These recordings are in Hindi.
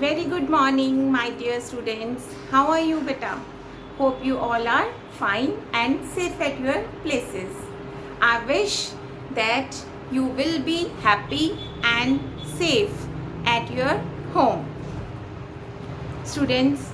Very good morning, my dear students. How are you, beta? Hope you all are fine and safe at your places. I wish that you will be happy and safe at your home. Students,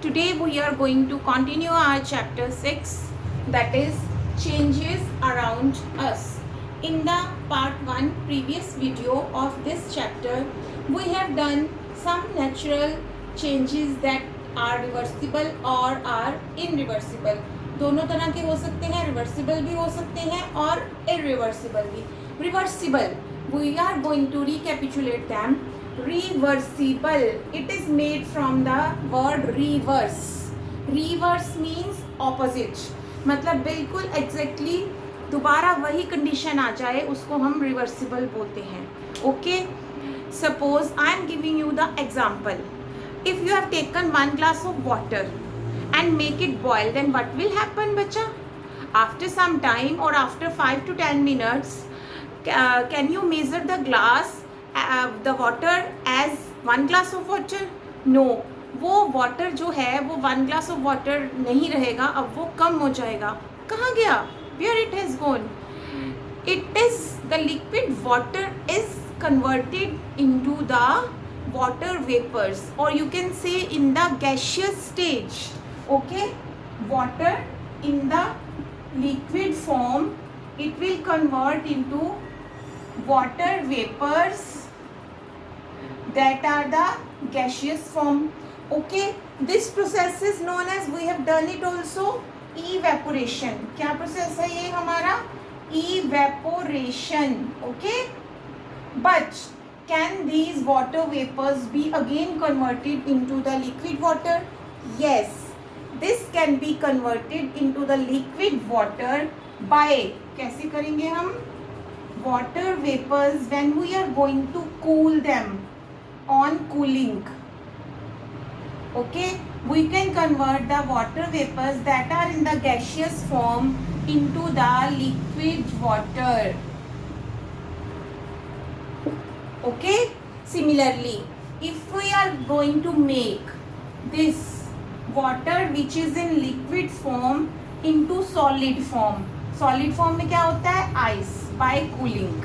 today we are going to continue our chapter 6, that is changes around us. In the part 1 previous video of this chapter, we have done some natural changes that are reversible or are irreversible. दोनों तरह के हो सकते हैं, रिवर्सिबल भी हो सकते हैं और irreversible भी. Reversible, we are going to recapitulate them. Reversible, it is made from the word reverse. Reverse means opposite, मतलब बिल्कुल exactly दोबारा वही कंडीशन आ जाए उसको हम रिवर्सिबल बोलते हैं. Okay, suppose I am giving you the example. If you have taken 1 glass of water and make it boil, then what will happen, bacha? After some time or after 5 to 10 minutes, can you measure the glass, the water as 1 glass of water? No, वो वाटर जो है वो 1 glass of water नहीं रहेगा, अब वो कम हो जाएगा. कहाँ गया? Where it has gone? It is the liquid water is converted into the water vapors, or you can say in the gaseous stage. Okay, water in the liquid form, it will convert into water vapors that are the gaseous form. Okay, this process is known as, we have done it also, evaporation. क्या प्रोसेस है ये हमारा? Evaporation. Okay, but can these water vapors be again converted into the liquid water? Yes, this can be converted into the liquid water by, कैसे करेंगे हम? Water vapors, when we are going to cool them on cooling. Okay, we can convert the water vapors that are in the gaseous form into the liquid water. Okay, similarly, if we are going to make this water which is in liquid form into solid form, solid form में क्या होता है? Ice, by cooling.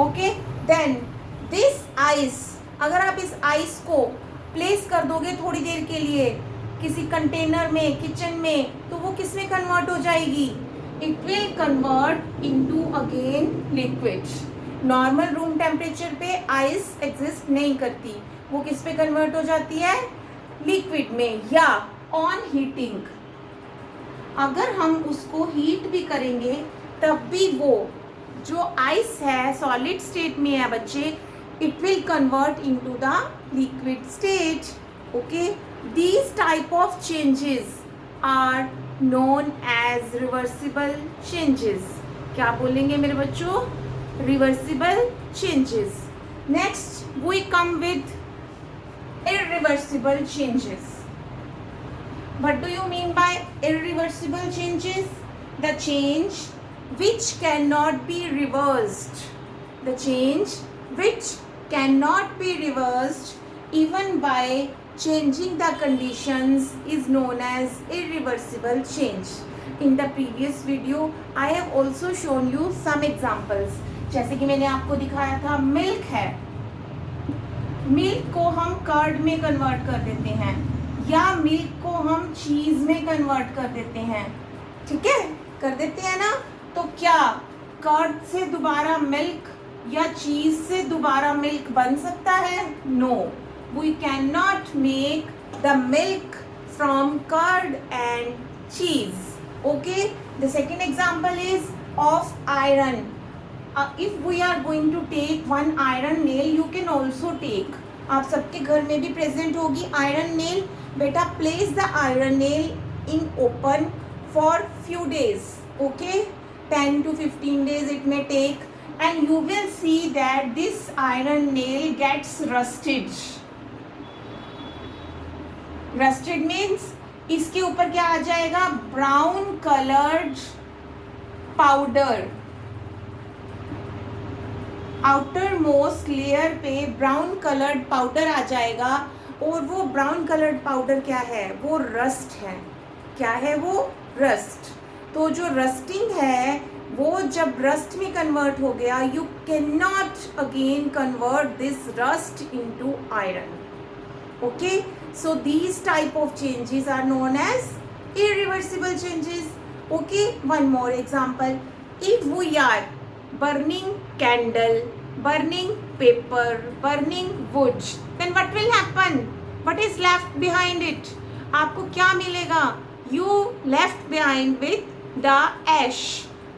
Okay, then this ice, अगर आप इस ice को प्लेस कर दोगे थोड़ी देर के लिए किसी कंटेनर में, किचन में, तो वो किस में कन्वर्ट हो जाएगी? It will convert into again liquid. Normal room temperature पे आइस एग्जिस्ट नहीं करती, वो किस पे कन्वर्ट हो जाती है? लिक्विड में, या ऑन हीटिंग. अगर हम उसको हीट भी करेंगे तब भी वो जो आइस है सॉलिड स्टेट में है बच्चे, it will convert into the liquid state. Okay, these type of changes are known as reversible changes. क्या बोलेंगे मेरे बच्चों? Reversible changes. Next we come with irreversible changes. What do you mean by irreversible changes? The change which cannot be reversed. The change which cannot be reversed even by changing the conditions is known as irreversible change. In the previous video, I have also shown you some examples. जैसे कि मैंने आपको दिखाया था, मिल्क है, मिल्क को हम कर्ड में कन्वर्ट कर देते हैं, या मिल्क को हम चीज़ में कन्वर्ट कर देते हैं. ठीक है, कर देते हैं ना? तो क्या कर्ड से दोबारा मिल्क या चीज से दोबारा मिल्क बन सकता है? No, we can not make the milk from curd and cheese. Okay, the second example is of iron. If we are going to take one iron nail, you can also take, आप सबके घर में भी प्रेजेंट होगी आयरन नेल. बेटा, place the iron nail in open for few days. Okay, 10 to 15 days it may take, and you will see that this iron nail gets rusted. Rusted means इसके ऊपर क्या आ जाएगा? Brown coloured powder. Outer most layer पे ब्राउन कलर्ड पाउडर आ जाएगा, और वो ब्राउन कलर्ड पाउडर क्या है, वो रस्ट है। क्या है वो, रस्ट। तो जो रस्टिंग है वो जब रस्ट में कन्वर्ट हो गया, you can not again convert this rust into iron. Okay, so these type of changes are known as irreversible changes. Okay, one more example. If we are burning candle, burning paper, burning wood, then what will happen? What is left behind it? आपको क्या मिलेगा? You left behind with the ash.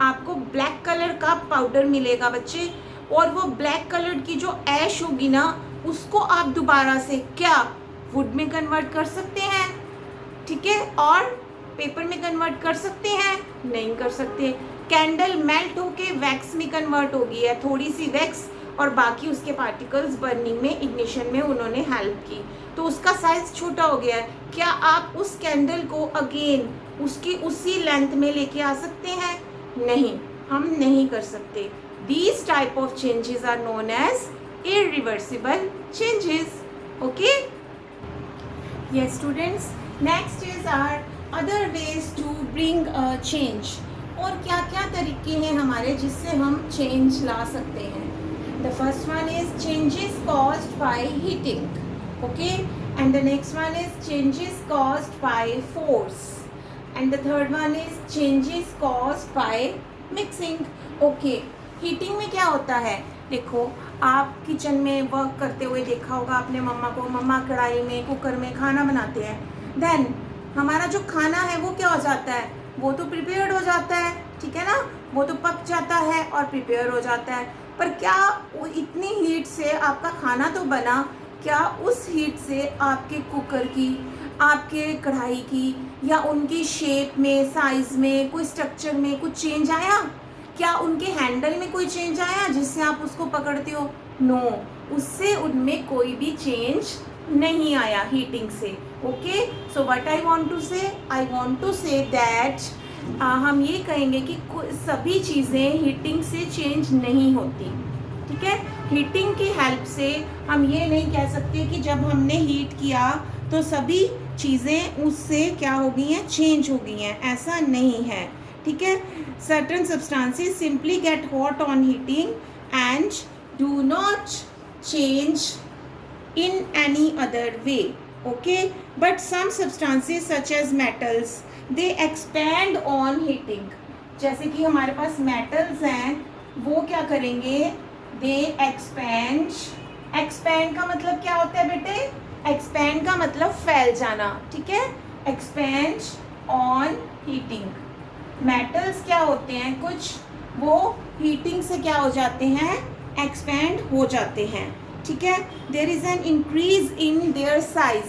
आपको ब्लैक कलर का पाउडर मिलेगा बच्चे, और वो ब्लैक कलर की जो ऐश होगी ना, उसको आप दोबारा से क्या वुड में कन्वर्ट कर सकते हैं, ठीक है, और पेपर में कन्वर्ट कर सकते हैं? नहीं कर सकते। कैंडल मेल्ट होके वैक्स में कन्वर्ट हो गई है, थोड़ी सी वैक्स और बाकी उसके पार्टिकल्स बर्निंग में, इग्निशन में उन्होंने हेल्प की, तो उसका साइज छोटा हो गया है। क्या आप उस कैंडल को अगेन उसकी उसी लेंथ में लेके आ सकते हैं? नहीं, हम नहीं कर सकते। These type of changes are known as irreversible changes. Okay? Yes, students. Next is our other ways to bring a change. और क्या क्या तरीके हैं हमारे जिससे हम चेंज ला सकते हैं? The first one is changes caused by heating. Okay? And the next one is changes caused by force. And the third one is changes caused by mixing. Okay. Heating में क्या होता है? देखो, आप किचन में वर्क करते हुए देखा होगा आपने मम्मा को, मम्मा कढ़ाई में, कुकर में खाना बनाते हैं। देन हमारा जो खाना है वो क्या हो जाता है? वो तो प्रिपेयर्ड हो जाता है, ठीक है ना, वो तो पक जाता है और प्रिपेयर हो जाता है। पर क्या वो इतनी हीट से आपका खाना तो बना, क्या उस हीट से आपके कुकर की, आपके कढ़ाई की, या उनकी शेप में, साइज़ में, कोई स्ट्रक्चर में कुछ चेंज आया? क्या उनके हैंडल में कोई चेंज आया जिससे आप उसको पकड़ते हो? नो, उससे उनमें कोई भी चेंज नहीं आया हीटिंग से। Okay, so what I want to say, I want to say that हम ये कहेंगे कि सभी चीज़ें हीटिंग से चेंज नहीं होती, ठीक है। हीटिंग की हेल्प से हम ये नहीं कह सकते कि जब हमने हीट किया तो सभी चीज़ें उससे क्या हो गई हैं, चेंज हो गई हैं, ऐसा नहीं है, ठीक है। Certain substances simply get hot on heating and do not change in any other way, okay, but some substances such as metals they expand on heating. जैसे कि हमारे पास मेटल्स हैं, वो क्या करेंगे, दे एक्सपैंड। एक्सपैंड का मतलब क्या होता है बेटे? एक्सपैंड का मतलब फैल जाना, ठीक है, एक्सपैंड ऑन हीटिंग। मेटल्स क्या होते हैं, कुछ वो हीटिंग से क्या हो जाते हैं, एक्सपैंड हो जाते हैं, ठीक है। There is an increase in their size,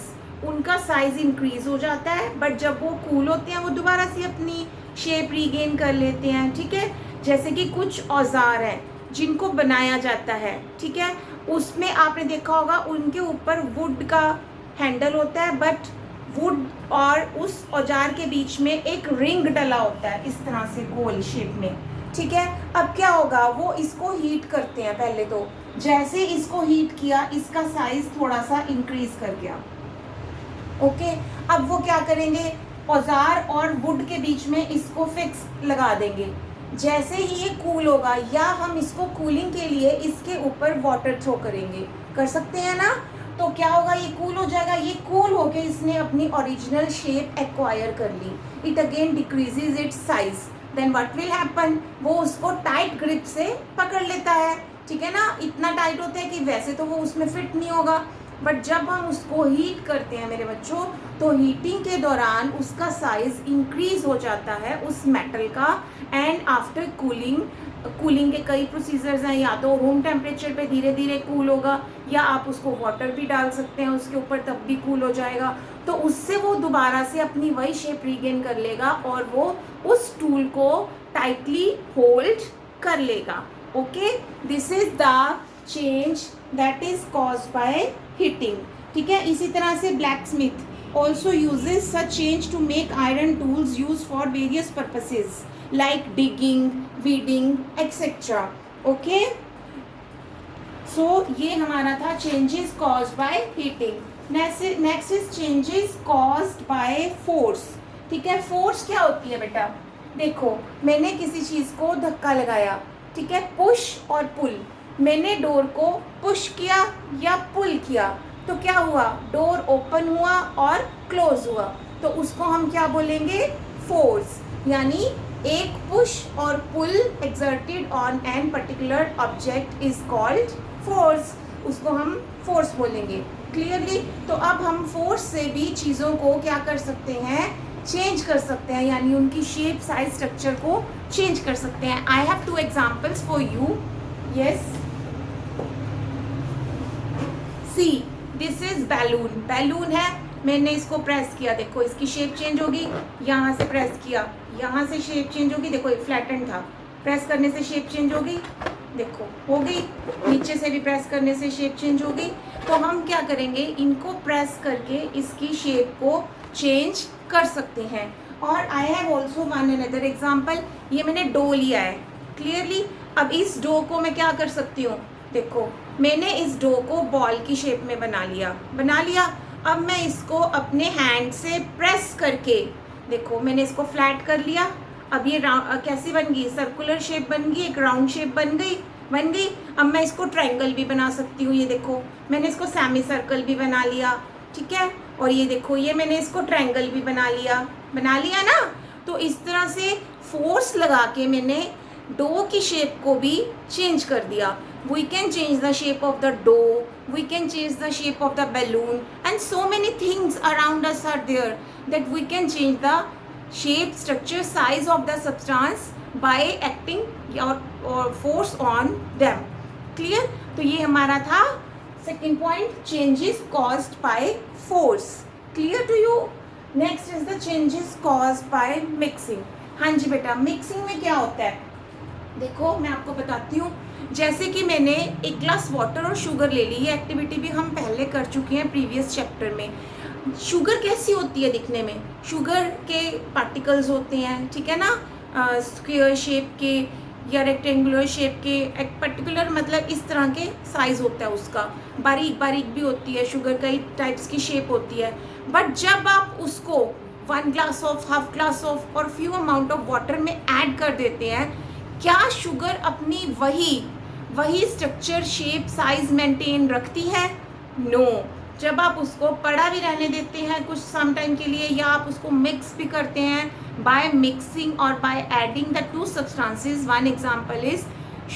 उनका साइज इंक्रीज हो जाता है, बट जब वो कूल होते हैं वो दोबारा से अपनी शेप रीगेन कर लेते हैं, ठीक है। जैसे कि कुछ औजार हैं जिनको बनाया जाता है, ठीक है, उसमें आपने देखा होगा उनके ऊपर वुड का हैंडल होता है, बट वुड और उस औजार के बीच में एक रिंग डला होता है, इस तरह से गोल शेप में, ठीक है। अब क्या होगा, वो इसको हीट करते हैं पहले तो, जैसे इसको हीट किया इसका साइज थोड़ा सा इंक्रीज कर गया, ओके। अब वो क्या करेंगे, औजार और वुड के बीच में इसको फिक्स लगा देंगे। जैसे ही ये कूल होगा, या हम इसको कूलिंग के लिए इसके ऊपर वाटर थ्रो करेंगे, कर सकते हैं ना, तो क्या होगा, ये कूल हो जाएगा। ये कूल होके इसने अपनी ओरिजिनल शेप एक्वायर कर ली, it again decreases its size, then what will happen, वो उसको टाइट ग्रिप से पकड़ लेता है, ठीक है ना। इतना टाइट होता है कि वैसे तो वो उसमें फिट नहीं होगा, बट जब हम उसको हीट करते हैं मेरे बच्चों, तो हीटिंग के दौरान उसका साइज इंक्रीज हो जाता है उस मेटल का, एंड आफ्टर कूलिंग के कई प्रोसीजर्स हैं, या तो रूम टेम्परेचर पे धीरे धीरे कूल होगा, या आप उसको वाटर भी डाल सकते हैं उसके ऊपर, तब भी कूल हो जाएगा, तो उससे वो दोबारा से अपनी वही शेप रीगेन कर लेगा और वो उस टूल को टाइटली होल्ड कर लेगा, okay. This is the change that is caused by heating, ठीक है। इसी तरह से blacksmith also uses such change to make iron tools use for various purposes like digging, weeding, etc. Okay. So ये हमारा था changes caused by heating. Next is changes caused by force. ठीक है, फोर्स क्या होती है बेटा? देखो, मैंने किसी चीज़ को धक्का लगाया, ठीक है, पुश और पुल। मैंने डोर को पुश किया या पुल किया तो क्या हुआ? डोर ओपन हुआ और क्लोज हुआ, तो उसको हम क्या बोलेंगे? फोर्स। यानी एक पुश और pull exerted on an particular object is called force, उसको हम फोर्स बोलेंगे। क्लियरली? तो अब हम फोर्स से भी चीज़ों को क्या कर सकते हैं? चेंज कर सकते हैं, यानी उनकी शेप, साइज, स्ट्रक्चर को चेंज कर सकते हैं। I have 2 examples for you. Yes, see this is balloon. Balloon है, मैंने इसको प्रेस किया, देखो इसकी शेप चेंज होगी। यहाँ से प्रेस किया, यहाँ से शेप चेंज होगी। देखो ये फ्लैटन था, प्रेस करने से शेप चेंज होगी, देखो हो गई। नीचे से भी प्रेस करने से शेप चेंज होगी। तो हम क्या करेंगे? इनको प्रेस करके इसकी शेप को चेंज कर सकते हैं। और I have also one another example. ये मैंने डो लिया है, क्लियरली। अब इस डो को मैं क्या कर सकती हूँ? देखो, मैंने इस डो को बॉल की शेप में बना लिया। अब मैं इसको अपने हैंड से प्रेस करके, देखो मैंने इसको फ्लैट कर लिया। अब ये कैसी बन गई? सर्कुलर शेप बन गई, एक राउंड शेप बन गई। अब मैं इसको ट्रायंगल भी बना सकती हूँ। ये देखो, मैंने इसको सेमी सर्कल भी बना लिया, ठीक है। और ये देखो, ये मैंने इसको ट्रायंगल भी बना लिया ना। तो इस तरह से फोर्स लगा के मैंने डो की शेप को भी चेंज कर दिया। We can change the shape of the dough, we can change the shape of the balloon, and so many things around us are there that we can change the shape, structure, size of the substance by acting or force on them. Clear? तो ये हमारा था second point, changes caused by force. Clear to you? Next is the changes caused by mixing. हाँ जी बेटा, मिक्सिंग में क्या होता है? देखो मैं आपको बताती हूँ। जैसे कि मैंने एक ग्लास वाटर और शुगर ले ली, ये एक्टिविटी भी हम पहले कर चुके हैं प्रीवियस चैप्टर में। शुगर कैसी होती है दिखने में? शुगर के पार्टिकल्स होते हैं, ठीक है ना, स्क्वायर शेप के या रेक्टेंगुलर शेप के, एक पर्टिकुलर मतलब इस तरह के साइज होता है उसका। बारीक बारीक भी होती है शुगर, कई टाइप्स की शेप होती है। बट जब आप उसको 1 glass of, half glass of और फ्यू अमाउंट ऑफ वाटर में ऐड कर देते हैं, क्या शुगर अपनी वही स्ट्रक्चर, शेप, साइज मेंटेन रखती है? नो। जब आप उसको पड़ा भी रहने देते हैं कुछ सम टाइम के लिए, या आप उसको मिक्स भी करते हैं बाय मिक्सिंग और by adding the 2 substances, one example is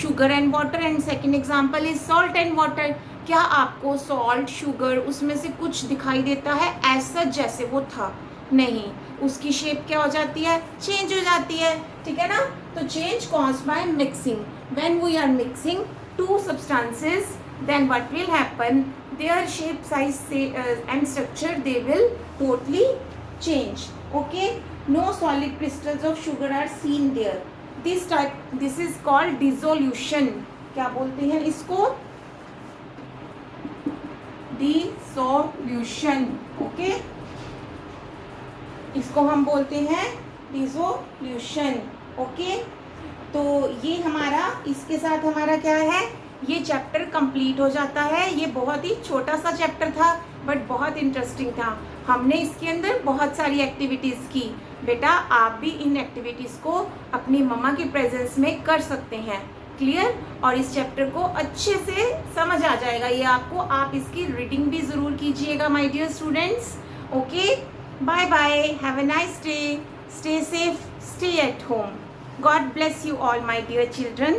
sugar and water and second example is salt and water. क्या आपको सॉल्ट, शुगर, उसमें से कुछ दिखाई देता है ऐसा जैसे वो था? नहीं, उसकी शेप क्या हो जाती है? चेंज हो जाती है, ठीक है ना। तो change caused by mixing. When we are mixing 2 substances, then what will happen? Their shape, size and structure, they will totally change. Okay, no solid crystals of sugar are seen there. This is called dissolution. क्या बोलते हैं इसको? Dissolution. Okay, इसको हम बोलते हैं डिसोल्यूशन। ओके, तो ये हमारा, इसके साथ हमारा क्या है? ये चैप्टर कंप्लीट हो जाता है। ये बहुत ही छोटा सा चैप्टर था बट बहुत इंटरेस्टिंग था। हमने इसके अंदर बहुत सारी एक्टिविटीज़ की। बेटा आप भी इन एक्टिविटीज़ को अपनी मम्मा के प्रेजेंस में कर सकते हैं। क्लियर? और इस चैप्टर को अच्छे से समझ आ जाएगा ये आपको। आप इसकी रीडिंग भी ज़रूर कीजिएगा my dear students. Okay, bye bye, have a nice day, stay safe, stay at home. God bless you all my dear children.